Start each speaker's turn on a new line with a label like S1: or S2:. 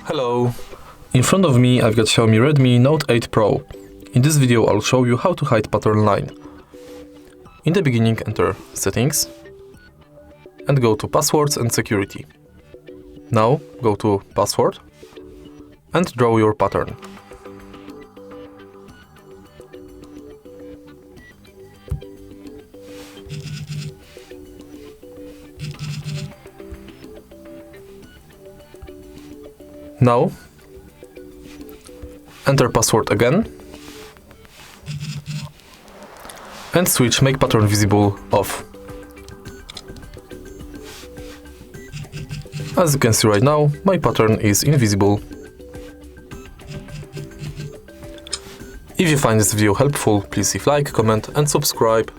S1: Hello! In front of me I've got Xiaomi Redmi Note 8 Pro. In this video I'll show you how to hide pattern line. In the beginning enter Settings and go to Passwords and Security. Now go to Password and draw your pattern. Now enter password again and switch Make Pattern Visible off. As you can see right now, my pattern is invisible. If you find this video helpful, please leave like, comment and subscribe.